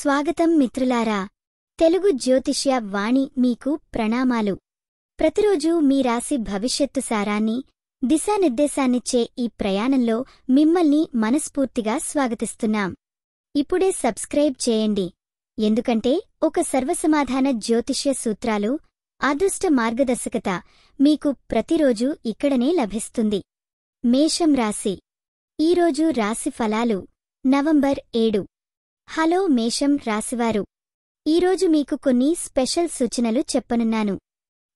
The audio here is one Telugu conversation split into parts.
స్వాగతం మిత్రులారా. తెలుగు జ్యోతిష్య వాణి మీకు ప్రణామాలు. ప్రతిరోజూ మీ రాశి భవిష్యత్తు సారాన్ని, దిశానిర్దేశాన్నిచ్చే ఈ ప్రయాణంలో మిమ్మల్ని మనస్ఫూర్తిగా స్వాగతిస్తున్నాం. ఇప్పుడే సబ్స్క్రైబ్ చేయండి, ఎందుకంటే ఒక సర్వసమాధాన జ్యోతిష్య సూత్రాలు, అదృష్ట మార్గదర్శకత మీకు ప్రతిరోజూ ఇక్కడనే లభిస్తుంది. మేషం రాశి. ఈరోజు రాశి ఫలాలు. నవంబర్ 7. హలో మేషం రాశివారు, ఈరోజు మీకు కొన్ని స్పెషల్ సూచనలు చెప్పనున్నాను.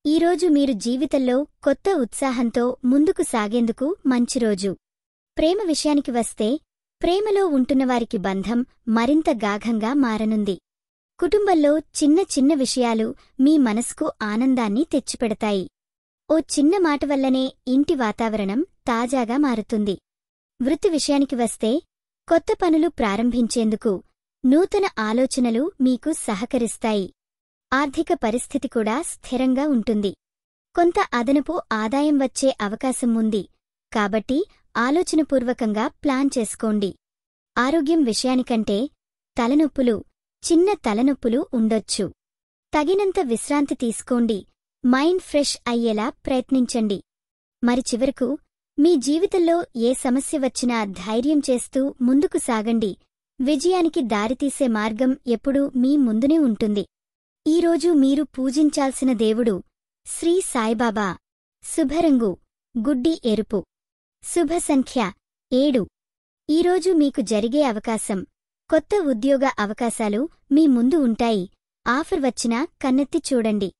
ఈరోజు మీరు జీవితంలో కొత్త ఉత్సాహంతో ముందుకు సాగేందుకు మంచి రోజు. ప్రేమ విషయానికి వస్తే, ప్రేమలో ఉంటున్నవారికి బంధం మరింత గాఢంగా మారనుంది. కుటుంబంలో చిన్న చిన్న విషయాలు మీ మనసుకు ఆనందాన్ని తెచ్చిపెడతాయి. ఓ చిన్న మాట వల్లనే ఇంటి వాతావరణం తాజాగా మారుతుంది. వృత్తి విషయానికి వస్తే, కొత్త పనులు ప్రారంభించేందుకు నూతన ఆలోచనలు మీకు సహకరిస్తాయి. ఆర్థిక పరిస్థితి కూడా స్థిరంగా ఉంటుంది. కొంత అదనపు ఆదాయం వచ్చే అవకాశం ఉంది, కాబట్టి ఆలోచనపూర్వకంగా ప్లాన్ చేసుకోండి. ఆరోగ్యం విషయానికంటే, తలనొప్పులు, చిన్న తలనొప్పులు ఉండొచ్చు. తగినంత విశ్రాంతి తీసుకోండి, మైండ్ ఫ్రెష్ అయ్యేలా ప్రయత్నించండి. మరి చివరకు, మీ జీవితంలో ఏ సమస్య వచ్చినా ధైర్యం చేస్తూ ముందుకు సాగండి. విజయానికి దారితీసే మార్గం ఎప్పుడూ మీ ముందునే ఉంటుంది. ఈరోజు మీరు పూజించాల్సిన దేవుడు శ్రీ సాయిబాబా. శుభరంగు గుడ్డి ఎరుపు. శుభ సంఖ్య 7. ఈరోజు మీకు జరిగే అవకాశం, కొత్త ఉద్యోగ అవకాశాలు మీ ముందు ఉంటాయి. ఆఫర్ వచ్చినా కన్నెత్తి చూడండి.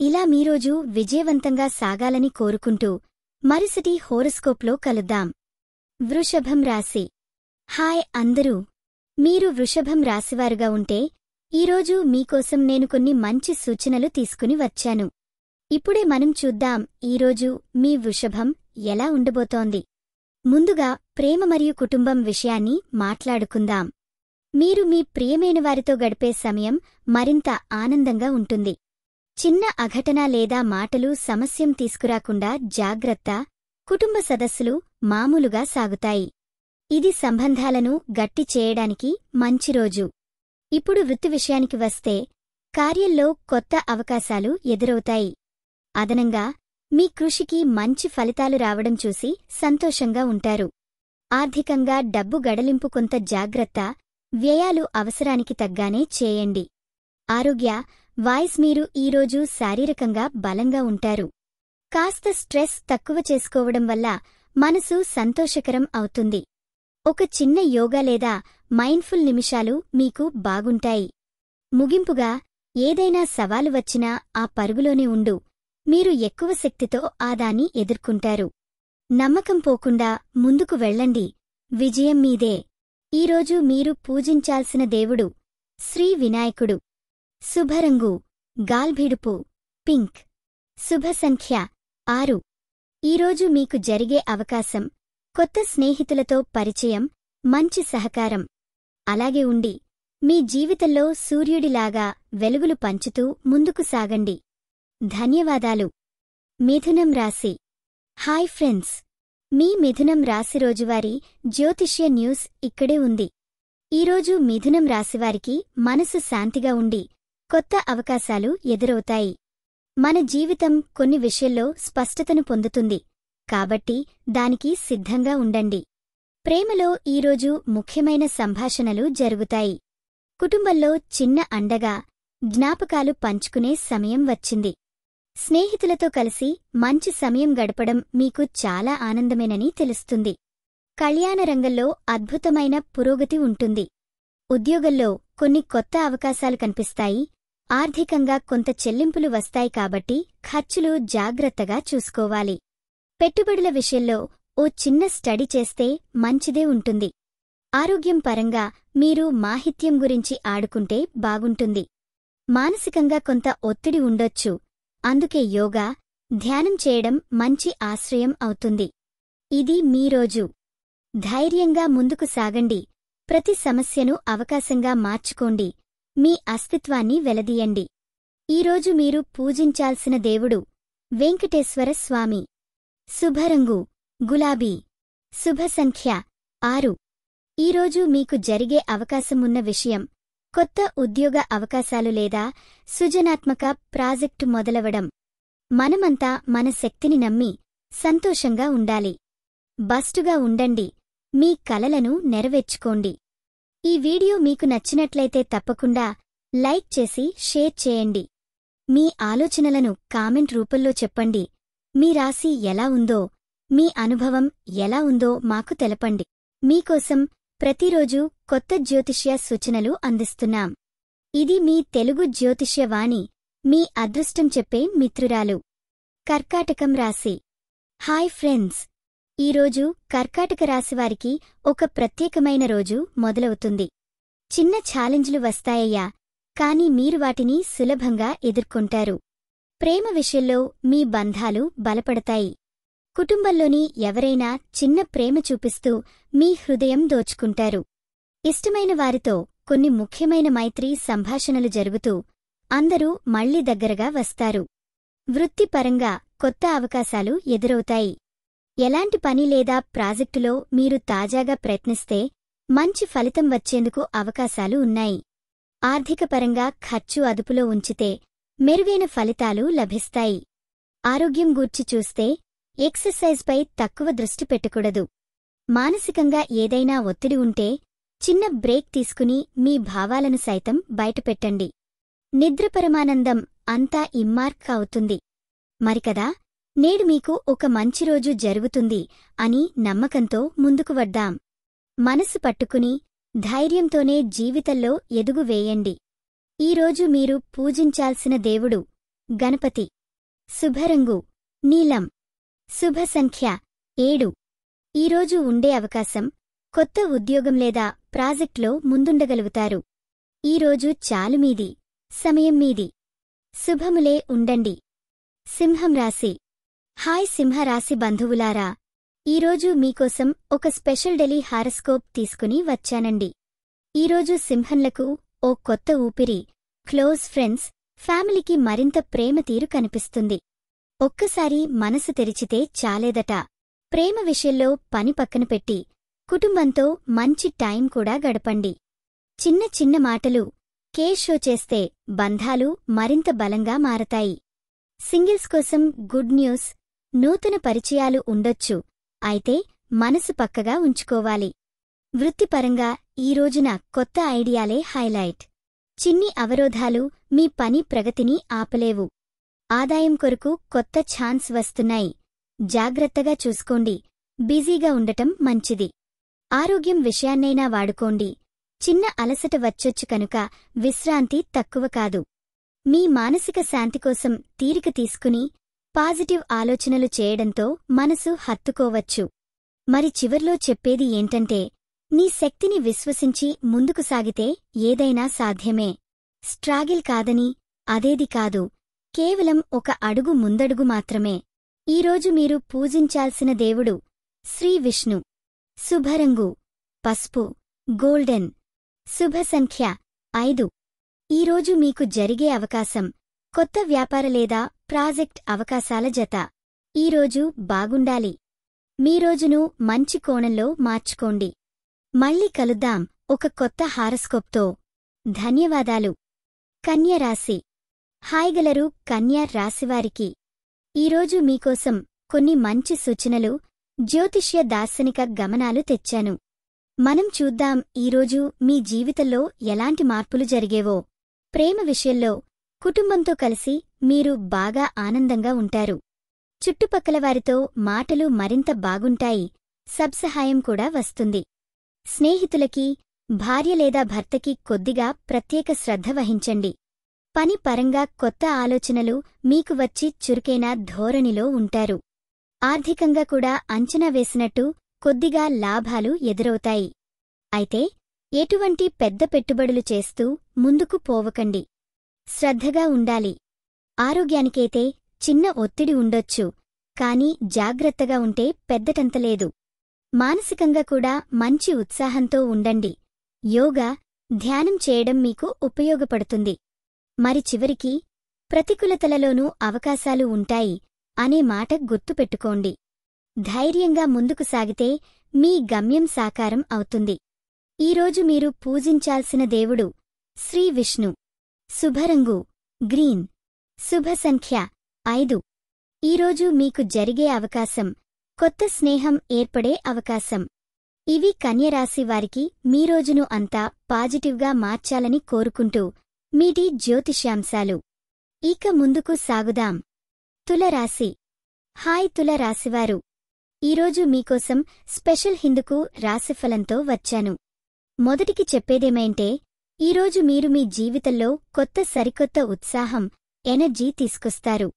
ఇలా మీరోజు విజయవంతంగా సాగాలని కోరుకుంటూ మరుసటి హోరోస్కోప్లో కలుద్దాం. వృషభం రాశి. హాయ్ అందరూ, మీరు వృషభం రాశివారుగా ఉంటే, ఈరోజు మీకోసం నేను కొన్ని మంచి సూచనలు తీసుకుని వచ్చాను. ఇప్పుడే మనం చూద్దాం ఈరోజు మీ వృషభం ఎలా ఉండబోతోంది. ముందుగా ప్రేమ మరియు కుటుంబం విషయాన్ని మాట్లాడుకుందాం. మీరు మీ ప్రియమైన వారితో గడిపే సమయం మరింత ఆనందంగా ఉంటుంది. చిన్న అఘటన లేదా మాటలు సమస్యం తీసుకురాకుండా జాగ్రత్త. కుటుంబ సదస్సులు మామూలుగా సాగుతాయి. ఇది సంబంధాలను గట్టి చేయడానికి మంచి రోజు. ఇప్పుడు వృత్తి విషయానికి వస్తే, కార్యంలో కొత్త అవకాశాలు ఎదురవుతాయి. అదనంగా, మీ కృషికి మంచి ఫలితాలు రావడం చూసి సంతోషంగా ఉంటారు. ఆర్థికంగా డబ్బు గడలింపు కొంత జాగ్రత్త, వ్యయాలు అవసరానికి తగ్గానే చేయండి. ఆరోగ్య వాయిస్ మీరు ఈరోజు శారీరకంగా బలంగా ఉంటారు. కాస్త స్ట్రెస్ తక్కువ చేసుకోవడం వల్ల మనసు సంతోషకరం అవుతుంది. ఒక చిన్న యోగా లేదా మైండ్ఫుల్ నిమిషాలు మీకు బాగుంటాయి. ముగింపుగా, ఏదైనా సవాలు వచ్చినా ఆ పరుగులోనే ఉండు. మీరు ఎక్కువ శక్తితో దాన్ని ఎదుర్కొంటారు. నమ్మకం పోకుండా ముందుకు వెళ్ళండి. విజయం మీదే. ఈరోజు మీరు పూజించాల్సిన దేవుడు శ్రీ వినాయకుడు. శుభరంగు గాల్భిడుపు పింక్. శుభ సంఖ్య 6. ఈరోజు మీకు జరిగే అవకాశం, కొత్త స్నేహితులతో పరిచయం, మంచి సహకారం. అలాగే ఉండి, మీ జీవితంలో సూర్యుడిలాగా వెలుగులు పంచుతూ ముందుకు సాగండి. ధన్యవాదాలు. మిథునం రాశి. హాయ్ ఫ్రెండ్స్, మీ మిథునం రాశి రోజువారీ జ్యోతిష్య న్యూస్ ఇక్కడే ఉంది. ఈరోజు మిథునం రాశివారికి మనసు శాంతిగా ఉండి, కొత్త అవకాశాలు ఎదురవుతాయి. మన జీవితం కొన్ని విషయాల్లో స్పష్టతను పొందుతుంది, కాబట్టి దానికి సిద్ధంగా ఉండండి. ప్రేమలో ఈరోజు ముఖ్యమైన సంభాషణలు జరుగుతాయి. కుటుంబంలో చిన్న అండగా, జ్ఞాపకాలు పంచుకునే సమయం వచ్చింది. స్నేహితులతో కలిసి మంచి సమయం గడపడం మీకు చాలా ఆనందమేనని తెలుస్తుంది. కళ్యాణ రంగంలో అద్భుతమైన పురోగతి ఉంటుంది. ఉద్యోగంలో కొన్ని కొత్త అవకాశాలు కనిపిస్తాయి. ఆర్థికంగా కొంత చెల్లింపులు వస్తాయి, కాబట్టి ఖర్చులు జాగ్రత్తగా చూసుకోవాలి. పెట్టుబడుల విషయంలో ఓ చిన్న స్టడీ చేస్తే మంచిదే ఉంటుంది. ఆరోగ్యం పరంగా మీరు మాహిత్యం గురించి ఆడుకుంటే బాగుంటుంది. మానసికంగా కొంత ఒత్తిడి ఉండొచ్చు, అందుకే యోగా, ధ్యానం చేయడం మంచి ఆశ్రయం అవుతుంది. ఇది మీ రోజు. ధైర్యంగా ముందుకు సాగండి. ప్రతి సమస్యను అవకాశంగా మార్చుకోండి. మీ అస్తిత్వాన్ని వెలదీయండి. ఈరోజు మీరు పూజించాల్సిన దేవుడు వెంకటేశ్వర స్వామి. శుభరంగు గులాబీ. శుభ సంఖ్య 6. ఈరోజు మీకు జరిగే అవకాశమున్న విషయం, కొత్త ఉద్యోగ అవకాశాలు లేదా సృజనాత్మక ప్రాజెక్టు మొదలవడం. మనమంతా మన శక్తిని నమ్మి సంతోషంగా ఉండాలి. బస్టుగా ఉండండి. మీ కలలను నెరవేర్చుకోండి. ఈ వీడియో మీకు నచ్చినట్లయితే తప్పకుండా లైక్ చేసి షేర్ చేయండి. మీ ఆలోచనలను కామెంట్ రూపంలో చెప్పండి. మీ రాశి ఎలా ఉందో, మీ అనుభవం ఎలా ఉందో మాకు తెలపండి. మీకోసం ప్రతిరోజూ కొత్త జ్యోతిష్య సూచనలు అందిస్తున్నాం. ఇది మీ తెలుగు జ్యోతిష్య వాణి, మీ అదృష్టం చెప్పే మిత్రురాలు. కర్కాటకం రాశి. Hi friends! ఈరోజు కర్కాటక రాశివారికి ఒక ప్రత్యేకమైన రోజు మొదలవుతుంది. చిన్న ఛాలెంజ్లు వస్తాయ్యా, కాని మీరు వాటిని సులభంగా ఎదుర్కొంటారు. ప్రేమ విషయంలో మీ బంధాలు బలపడతాయి. కుటుంబంలోని ఎవరైనా చిన్న ప్రేమ చూపిస్తూ మీ హృదయం దోచుకుంటారు. ఇష్టమైన వారితో కొన్ని ముఖ్యమైన మైత్రీ సంభాషణలు జరుగుతూ అందరూ మళ్లీ దగ్గరగా వస్తారు. వృత్తిపరంగా కొత్త అవకాశాలు ఎదురవుతాయి. ఎలాంటి పని లేదా ప్రాజెక్టులో మీరు తాజాగా ప్రయత్నిస్తే మంచి ఫలితం వచ్చేందుకు అవకాశాలు ఉన్నాయి. ఆర్థికపరంగా ఖర్చు అదుపులో ఉంచితే మెరుగైన ఫలితాలు లభిస్తాయి. ఆరోగ్యం గూర్చి చూస్తే ఎక్సర్సైజ్పై తక్కువ దృష్టి పెట్టకూడదు. మానసికంగా ఏదైనా ఒత్తిడి ఉంటే చిన్న బ్రేక్ తీసుకుని మీ భావాలను సైతం బయటపెట్టండి. నిద్రపరమానందం అంతా ఇమ్మార్క్ అవుతుంది. మరికదా, నేడు మీకు ఒక మంచి రోజు జరుగుతుంది అని నమ్మకంతో ముందుకు వద్దాం. మనసు పట్టుకుని ధైర్యంతోనే జీవితంలో ఎదుగు వేయండి. ఈరోజు మీరు పూజించాల్సిన దేవుడు గణపతి. శుభరంగు నీలం. శుభ సంఖ్య 7. ఈరోజు ఉండే అవకాశం కొత్త ఉద్యోగం లేదా ప్రాజెక్టులో ముందుండగలుగుతారు. ఈరోజు చాలు మీది, సమయం మీది. శుభములే ఉండండి. సింహం రాశి. హాయ్ సింహరాశి బంధువులారా! ఈరోజు మీకోసం ఒక స్పెషల్ డైలీ హారస్కోప్ తీసుకుని వచ్చానండి. ఈరోజు సింహంలకు ఓ కొత్త ఊపిరి, క్లోజ్ ఫ్రెండ్స్, ఫ్యామిలీకి మరింత ప్రేమ తీరు కనిపిస్తుంది. ఒక్కసారి మనసు తెరిచితే చాలేదట. ప్రేమ విషయంలో పని పక్కన పెట్టి కుటుంబంతో మంచి టైం కూడా గడపండి. చిన్న చిన్న మాటలు కేర్ షో చేస్తే బంధాలు మరింత బలంగా మారతాయి. సింగిల్స్ కోసం గుడ్ న్యూస్, నూతన పరిచయాలు ఉండొచ్చు, అయితే మనసు పక్కగా ఉంచుకోవాలి. వృత్తిపరంగా ఈ రోజున కొత్త ఐడియాలే హైలైట్. చిన్ని అవరోధాలు మీ పని ప్రగతిని ఆపలేవు. ఆదాయం కొరకు కొత్త ఛాన్స్ వస్తున్నాయి. జాగ్రత్తగా చూసుకోండి. బిజీగా ఉండటం మంచిది. ఆరోగ్యం విషయాన్నైనా వాడుకోండి. చిన్న అలసట వచ్చొచ్చు కనుక విశ్రాంతి తక్కువ కాదు. మీ మానసిక శాంతి కోసం తీరిక తీసుకుని పాజిటివ్ ఆలోచనలు చేయడంతో మనసు హత్తుకోవచ్చు. మరి చివర్లో చెప్పేది ఏంటంటే, నీ శక్తిని విశ్వసించి ముందుకు సాగితే ఏదైనా సాధ్యమే. స్ట్రాగిల్ కాదని, అదేది కాదు, కేవలం ఒక అడుగు ముందడుగు మాత్రమే. ఈరోజు మీరు పూజించాల్సిన దేవుడు శ్రీ విష్ణు. శుభరంగు పసుపు, గోల్డెన్. శుభ సంఖ్య 5. ఈరోజు మీకు జరిగే అవకాశం కొత్త వ్యాపార లేదా ప్రాజెక్ట్ అవకాశాల జత. ఈరోజు బాగుండాలి. మీ రోజును మంచి కోణంలో మార్చుకోండి. మళ్ళీ కలుద్దాం ఒక కొత్త హారస్కోప్తో. ధన్యవాదాలు. కన్య రాశి. హాయ్గలరు కన్య రాశివారికి. ఈరోజు మీకోసం కొన్ని మంచి సూచనలు, జ్యోతిష్య దార్శనిక గమనాలు తెచ్చాను. మనం చూద్దాం ఈరోజు మీ జీవితంలో ఎలాంటి మార్పులు జరిగేవో. ప్రేమ విషయంలో కుటుంబంతో కలిసి మీరు బాగా ఆనందంగా ఉంటారు. చుట్టుపక్కల వారితో మాటలు మరింత బాగుంటాయి. సబ్సహాయం కూడా వస్తుంది. స్నేహితులకి, భార్య లేదా భర్తకి కొద్దిగా ప్రత్యేక శ్రద్ధ వహించండి. పని పరంగా కొత్త ఆలోచనలు మీకు వచ్చి చురుకైన ధోరణిలో ఉంటారు. ఆర్థికంగా కూడా అంచనా వేసినట్టు కొద్దిగా లాభాలు ఎదురవుతాయి. అయితే ఎటువంటి పెద్ద పెట్టుబడులు చేస్తూ ముందుకు పోవకండి. శ్రద్ధగా ఉండాలి. ఆరోగ్యానికైతే చిన్న ఒత్తిడి ఉండొచ్చు, కాని జాగ్రత్తగా ఉంటే పెద్దటంతలేదు. మానసికంగా కూడా మంచి ఉత్సాహంతో ఉండండి. యోగా, ధ్యానం చేయడం మీకు ఉపయోగపడుతుంది. మరి చివరికి, ప్రతికూలతలలోనూ అవకాశాలు ఉంటాయి అనే మాట గుర్తుపెట్టుకోండి. ధైర్యంగా ముందుకు సాగితే మీ గమ్యం సాకారం అవుతుంది. ఈరోజు మీరు పూజించాల్సిన దేవుడు శ్రీ విష్ణు. శుభరంగు గ్రీన్. శుభ సంఖ్య 5. ఈరోజు మీకు జరిగే అవకాశం, కొత్త స్నేహం ఏర్పడే అవకాశం. ఇవి కన్యరాశి వారికి మీ రోజును అంతా పాజిటివ్గా మార్చాలని కోరుకుంటూ మీటి జ్యోతిష్యాంశాలు. ఇక ముందుకు సాగుదాం. తులరాశి. హాయ్ తులరాశివారు, ఈరోజు మీకోసం స్పెషల్ హిందుకు రాశిఫలంతో వచ్చాను. మొదటికి చెప్పేదేమైంటే, ఈరోజు మీరు మీ జీవితంలో సరికొత్త ఉత్సాహం, ఎనర్జీ తీసుకొస్తారు.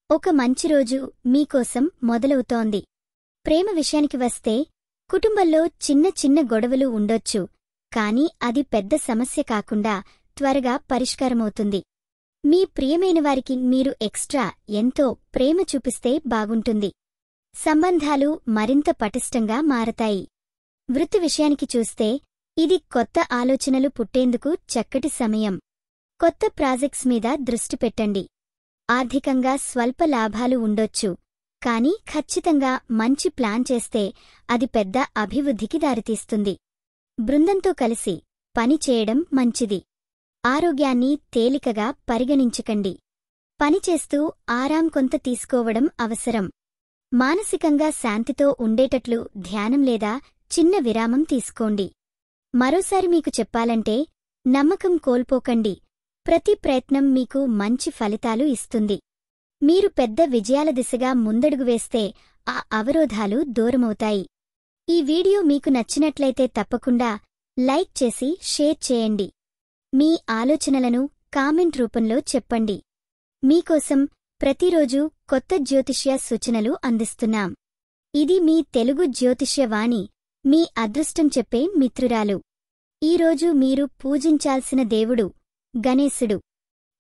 ఒక మంచి రోజు మీకోసం మొదలవుతోంది. ప్రేమ విషయానికి వస్తే, కుటుంబంలో చిన్న గొడవలు ఉండొచ్చు, కానీ అది పెద్ద సమస్య కాకుండా త్వరగా పరిష్కారమవుతుంది. మీ ప్రియమైనవారికి మీరు ఎక్స్ట్రా ఎంతో ప్రేమ చూపిస్తే బాగుంటుంది. సంబంధాలు మరింత పటిష్టంగా మారతాయి. వృత్తి విషయానికి చూస్తే, ఇది కొత్త ఆలోచనలు పుట్టేందుకు చక్కటి సమయం. కొత్త ప్రాజెక్ట్స్ మీద దృష్టి పెట్టండి. ఆర్థికంగా స్వల్ప లాభాలు ఉండొచ్చు, కానీ ఖచ్చితంగా మంచి ప్లాన్ చేస్తే అది పెద్ద అభివృద్ధికి దారితీస్తుంది. బృందంతో కలిసి పని చేయడం మంచిది. ఆరోగ్యాన్ని తేలికగా పరిగణించకండి. పనిచేస్తూ ఆరాం కొంత తీసుకోవడం అవసరం. మానసికంగా శాంతితో ఉండేటట్లు ధ్యానం లేదా చిన్న విరామం తీసుకోండి. మరోసారి మీకు చెప్పాలంటే, నమ్మకం కోల్పోకండి. ప్రతి ప్రయత్నం మీకు మంచి ఫలితాలు ఇస్తుంది. మీరు పెద్ద విజయాల దిశగా ముందడుగు వేస్తే ఆ అవరోధాలు దూరమవుతాయి. ఈ వీడియో మీకు నచ్చినట్లయితే తప్పకుండా లైక్ చేసి షేర్ చేయండి. మీ ఆలోచనలను కామెంట్ రూపంలో చెప్పండి. మీకోసం ప్రతిరోజు కొత్త జ్యోతిష్య సూచనలు అందిస్తున్నాం. ఇది మీ తెలుగు జ్యోతిష్య వాణి, మీ అదృష్టం చెప్పే మిత్రురాలు. ఈరోజు మీరు పూజించాల్సిన దేవుడు గణేశుడు.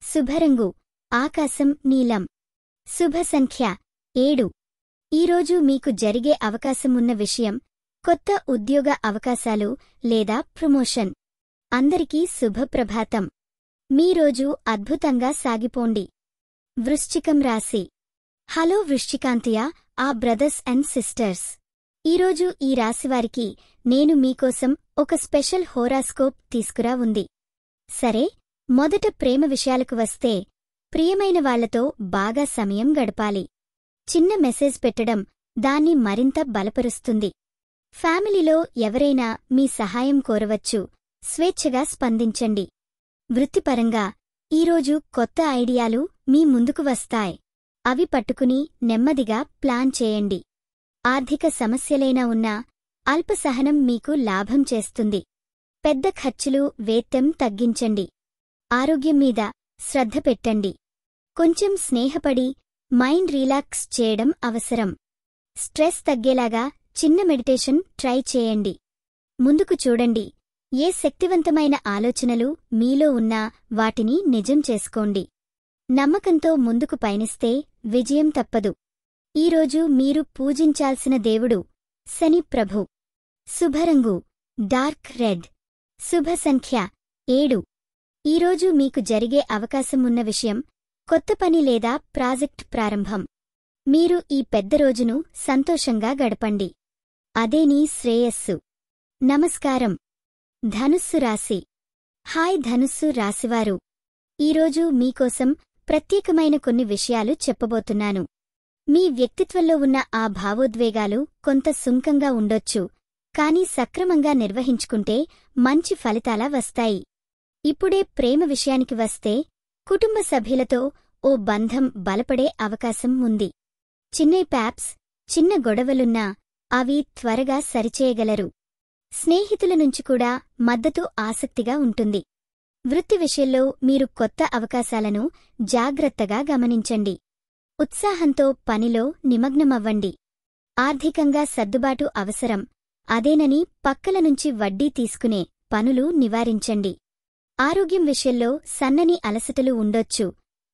శుభరంగు ఆకాశం నీలం. శుభ సంఖ్య 7. ఈరోజు మీకు జరిగే అవకాశమున్న విషయం, కొత్త ఉద్యోగ అవకాశాలు లేదా ప్రమోషన్. అందరికీ శుభప్రభాతం. మీ రోజు అద్భుతంగా సాగిపోండి. వృశ్చికం రాశి. హలో వృశ్చికాంతియా, ఆ బ్రదర్స్ అండ్ సిస్టర్స్. ఈరోజు ఈ రాశివారికి నేను మీకోసం ఒక స్పెషల్ హోరాస్కోప్ తీసుకురా ఉంది. సరే, మొదట ప్రేమ విషయాలకు వస్తే, ప్రియమైన వాళ్లతో బాగా సమయం గడపాలి. చిన్న మెసేజ్ పెట్టడం దాన్ని మరింత బలపరుస్తుంది. ఫ్యామిలీలో ఎవరైనా మీ సహాయం కోరవచ్చు, స్వేచ్ఛగా స్పందించండి. వృత్తిపరంగా ఈరోజు కొత్త ఐడియాలు మీ ముందుకు వస్తాయి. అవి పట్టుకుని నెమ్మదిగా ప్లాన్ చేయండి. ఆర్థిక సమస్యలైనా ఉన్నా అల్పసహనం మీకు లాభం చేస్తుంది. పెద్ద ఖర్చులు వేత్తం తగ్గించండి. ఆరోగ్యం మీద శ్రద్ధ పెట్టండి. కొంచెం స్నేహపడి మైండ్ రిలాక్స్ చేయడం అవసరం. స్ట్రెస్ తగ్గేలాగా చిన్న మెడిటేషన్ ట్రై చేయండి. ముందుకు చూడండి. ఏ శక్తివంతమైన ఆలోచనలు మీలో ఉన్నా వాటిని నిజం చేసుకోండి. నమ్మకంతో ముందుకు పయనిస్తే విజయం తప్పదు. ఈరోజు మీరు పూజించాల్సిన దేవుడు శని ప్రభు. శుభరంగు డార్క్ రెడ్. శుభ సంఖ్య 7. ఈరోజు మీకు జరిగే అవకాశమున్న విషయం, కొత్త పని లేదా ప్రాజెక్ట్ ప్రారంభం. మీరు ఈ పెద్ద రోజును సంతోషంగా గడపండి. అదే నీ శ్రేయస్సు. నమస్కారం. ధనుస్సు రాశి. హాయ్ ధనుస్సు రాశివారు, ఈరోజు మీకోసం ప్రత్యేకమైన కొన్ని విషయాలు చెప్పబోతున్నాను. మీ వ్యక్తిత్వంలో ఉన్న ఆ భావోద్వేగాలు కొంత సుంకంగా ఉండొచ్చు, కానీ సక్రమంగా నిర్వహించుకుంటే మంచి ఫలితాల వస్తాయి. ఇప్పుడే ప్రేమ విషయానికి వస్తే, కుటుంబ సభ్యులతో ఓ బంధం బలపడే అవకాశం ఉంది. చిన్న గొడవలున్నా అవి త్వరగా సరిచేయగలరు. స్నేహితుల నుంచి కూడా మద్దతు ఆసక్తిగా ఉంటుంది. వృత్తి విషయంలో మీరు కొత్త అవకాశాలను జాగ్రత్తగా గమనించండి. ఉత్సాహంతో పనిలో నిమగ్నమవ్వండి. ఆర్థికంగా సర్దుబాటు అవసరం, అదేనని పక్కల నుంచి వడ్డీ తీసుకునే పనులు నివారించండి. ఆరోగ్యం విషయంలో సన్నని అలసటలు ఉండొచ్చు,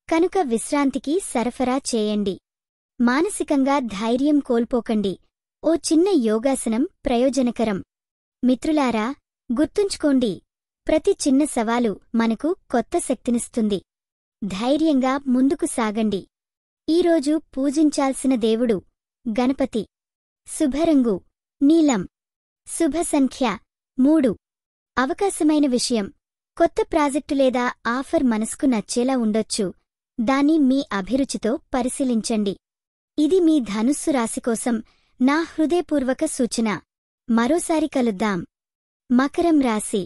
కనుక విశ్రాంతికి సరఫరా చేయండి. మానసికంగా ధైర్యం కోల్పోకండి. ఓ చిన్న యోగాసనం ప్రయోజనకరం. మిత్రులారా, గుర్తుంచుకోండి, ప్రతి చిన్న సవాలు మనకు కొత్త శక్తినిస్తుంది. ధైర్యంగా ముందుకు సాగండి. ఈరోజు పూజించాల్సిన దేవుడు గణపతి. శుభరంగు నీలం. శుభ సంఖ్య 3. అవకాశమైన విషయం, కొత్త ప్రాజెక్టు లేదా ఆఫర్ మనసుకు నచ్చేలా ఉండొచ్చు. దాన్ని మీ అభిరుచితో పరిశీలించండి. ఇది మీ ధనుస్సు రాశి కోసం నా హృదయపూర్వక సూచన. మరోసారి కలుద్దాం. మకరం రాశి.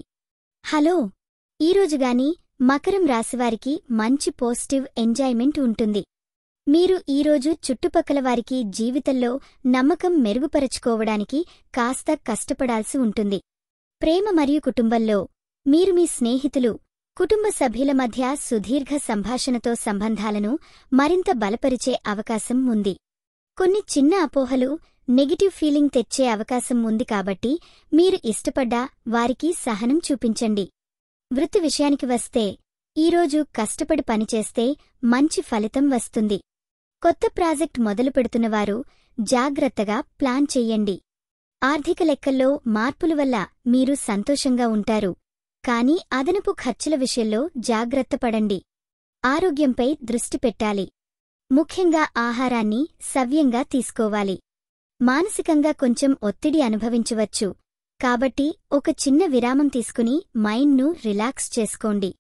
హలో! ఈరోజుగాని మకరం రాశివారికి మంచి పాజిటివ్ ఎంజాయ్మెంట్ ఉంటుంది. మీరు ఈరోజు చుట్టుపక్కల వారికి జీవితంలో నమ్మకం మెరుగుపరచుకోవడానికి కాస్త కష్టపడాల్సి ఉంటుంది. ప్రేమ మరియు కుటుంబంలో మీరు మీ స్నేహితులు, కుటుంబ సభ్యుల మధ్య సుదీర్ఘ సంభాషణతో సంబంధాలను మరింత బలపరిచే అవకాశం ఉంది. కొన్ని చిన్న అపోహలు నెగటివ్ ఫీలింగ్ తెచ్చే అవకాశం ఉంది కాబట్టి మీరు ఇష్టపడ్డా వారికి సహనం చూపించండి. వృత్తి విషయానికి వస్తే ఈరోజు కష్టపడి పనిచేస్తే మంచి ఫలితం వస్తుంది. కొత్త ప్రాజెక్ట్ మొదలు పెడుతున్నవారు జాగ్రత్తగా ప్లాన్ చెయ్యండి. ఆర్థిక లెక్కల్లో మార్పుల వల్ల మీరు సంతోషంగా ఉంటారు, కానీ అదనపు ఖర్చుల విషయంలో జాగ్రత్త పడండి. ఆరోగ్యంపై దృష్టి పెట్టాలి. ముఖ్యంగా ఆహారాన్ని సవ్యంగా తీసుకోవాలి. మానసికంగా కొంచెం ఒత్తిడి అనుభవించవచ్చు, కాబట్టి ఒక చిన్న విరామం తీసుకుని మైండ్ను రిలాక్స్ చేసుకోండి.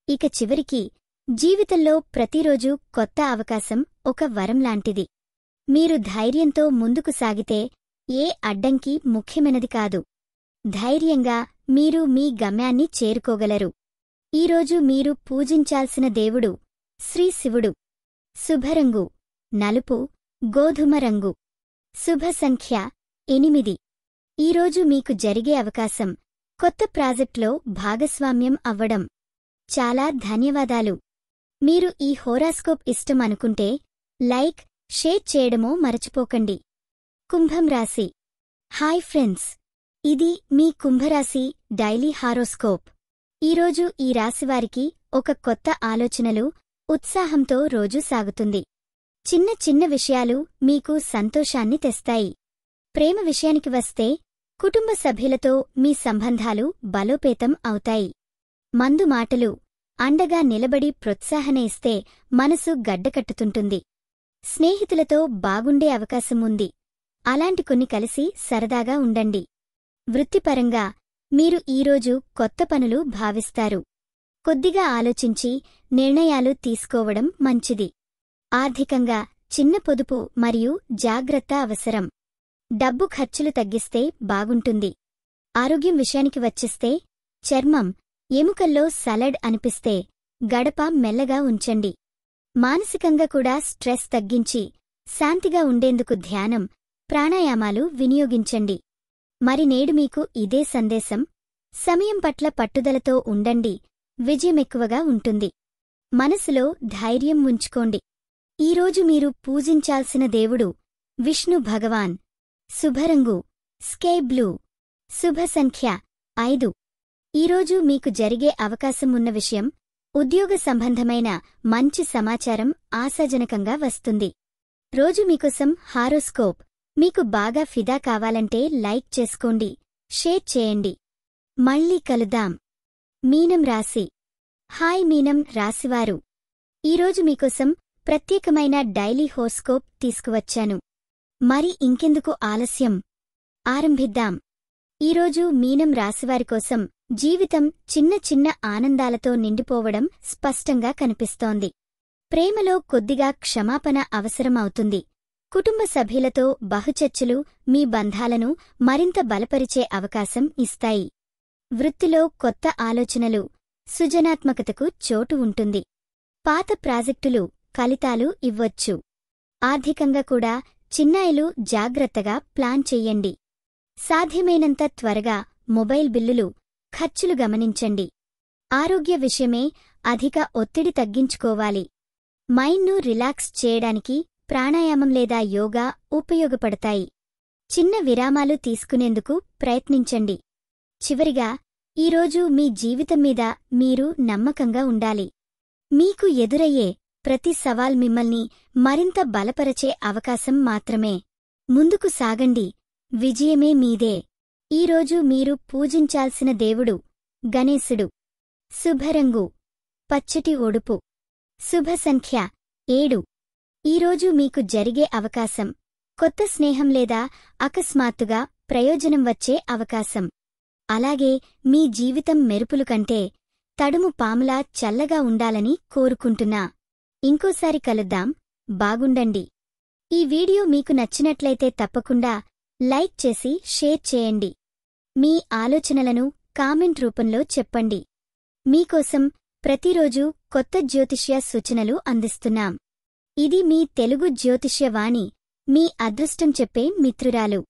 ఇక చివరికి జీవితంలో ప్రతిరోజూ కొత్త అవకాశం ఒక వరం లాంటిది. మీరు ధైర్యంతో ముందుకు సాగితే ఏ అడ్డంకి ముఖ్యమైనది కాదు. ధైర్యంగా మీరు మీ గమ్యాన్ని చేరుకోగలరు. ఈరోజు మీరు పూజించాల్సిన దేవుడు శ్రీ శివుడు. శుభరంగు నలుపు, గోధుమ రంగు. శుభ సంఖ్య 8. ఈరోజు మీకు జరిగే అవకాశం కొత్త ప్రాజెక్టులో భాగస్వామ్యం అవ్వడం. చాలా ధన్యవాదాలు. మీరు ఈ హోరాస్కోప్ ఇష్టం అనుకుంటే లైక్, షేర్ చేయడమో మరచిపోకండి. కుంభం రాశి. Hi friends! ఇది మీ కుంభరాశి డైలీ హారోస్కోప్. ఈరోజు ఈ రాశివారికి ఒక కొత్త ఆలోచనలు, ఉత్సాహంతో రోజు సాగుతుంది. చిన్న చిన్న విషయాలు మీకు సంతోషాన్ని తెస్తాయి. ప్రేమ విషయానికి వస్తే కుటుంబ సభ్యులతో మీ సంబంధాలు బలోపేతం అవుతాయి. మందు మాటలు అండగా నిలబడి ప్రోత్సాహన ఇస్తే మనసు గడ్డకట్టుతుంటుంది. స్నేహితులతో బాగుండే అవకాశం ఉంది. అలాంటి కొన్ని కలిసి సరదాగా ఉండండి. వృత్తిపరంగా మీరు ఈరోజు కొత్త పనులు భావిస్తారు. కొద్దిగా ఆలోచించి నిర్ణయాలు తీసుకోవడం మంచిది. ఆర్థికంగా చిన్న పొదుపు మరియు జాగ్రత్త అవసరం. డబ్బు ఖర్చులు తగ్గిస్తే బాగుంటుంది. ఆరోగ్యం విషయానికి వచ్చేస్తే చర్మం, ఎముకల్లో సలడ్ అనిపిస్తే గడప మెల్లగా ఉంచండి. మానసికంగా కూడా స్ట్రెస్ తగ్గించి శాంతిగా ఉండేందుకు ధ్యానం, ప్రాణాయామాలు వినియోగించండి. మరి నేడు మీకు ఇదే సందేశం. సమయం పట్ల పట్టుదలతో ఉండండి, విజయమెక్కువగా ఉంటుంది. మనసులో ధైర్యం ఉంచుకోండి. ఈరోజు మీరు పూజించాల్సిన దేవుడు విష్ణు భగవాన్. శుభరంగు స్కై బ్లూ. శుభ సంఖ్య 5. ఈరోజు మీకు జరిగే అవకాశం ఉన్న విషయం ఉద్యోగ సంబంధమైన మంచి సమాచారం ఆశాజనకంగా వస్తుంది. రోజు మీకోసం హారోస్కోప్ మీకు బాగా ఫిదా కావాలంటే లైక్ చేసుకోండి, షేర్ చేయండి. మళ్ళీ కలుద్దాం. మీనం రాశి. హాయ్ మీనం రాశివారు! ఈరోజు మీకోసం ప్రత్యేకమైన డైలీ హోరోస్కోప్ తీసుకువచ్చాను. మరి ఇంకెందుకు ఆలస్యం, ఆరంభిద్దాం. ఈరోజు మీనం రాశివారి కోసం జీవితం చిన్న చిన్న ఆనందాలతో నిండిపోవడం స్పష్టంగా కనిపిస్తోంది. ప్రేమలో కొద్దిగా క్షమాపణ అవసరం అవుతుంది. కుటుంబ సభ్యులతో బహుచర్చలు మీ బంధాలను మరింత బలపరిచే అవకాశం ఇస్తాయి. వృత్తిలో కొత్త ఆలోచనలు, సృజనాత్మకతకు చోటు ఉంటుంది. పాత ప్రాజెక్టులు ఫలితాలు ఇవ్వొచ్చు. ఆర్థికంగా కూడా చిన్నాయిలు జాగ్రత్తగా ప్లాన్ చెయ్యండి. సాధ్యమైనంత త్వరగా మొబైల్ బిల్లులు, ఖర్చులు గమనించండి. ఆరోగ్య విషయమే అధిక ఒత్తిడి తగ్గించుకోవాలి. మైండ్ను రిలాక్స్ చేయడానికి ప్రాణాయామం లేదా యోగా ఉపయోగపడతాయి. చిన్న విరామాలు తీసుకునేందుకు ప్రయత్నించండి. చివరిగా ఈరోజు మీ జీవితం మీద మీరు నమ్మకంగా ఉండాలి. మీకు ఎదురయ్యే ప్రతి సవాల్ మిమ్మల్ని మరింత బలపరచే అవకాశం మాత్రమే. ముందుకు సాగండి, విజయమే మీదే. ఈరోజు మీరు పూజించాల్సిన దేవుడు గణేశుడు. శుభరంగు పచ్చటి ఒడుపు. శుభ సంఖ్య 7. ఈరోజు మీకు జరిగే అవకాశం కొత్త స్నేహం లేదా అకస్మాత్తుగా ప్రయోజనం వచ్చే అవకాశం. అలాగే మీ జీవితం మెరుపులు కంటే తడుము పాములా చల్లగా ఉండాలని కోరుకుంటున్నా. ఇంకోసారి కలుద్దాం. బాగుండండి. ఈ వీడియో మీకు నచ్చినట్లయితే తప్పకుండా లైక్ చేసి షేర్ చేయండి. మీ ఆలోచనలను కామెంట్ రూపంలో చెప్పండి. మీకోసం ప్రతిరోజూ కొత్త జ్యోతిష్య సూచనలు అందిస్తున్నాం. ఇది మీ తెలుగు జ్యోతిష్య వాణి, మీ అదృష్టం చెప్పే మిత్రురాలు.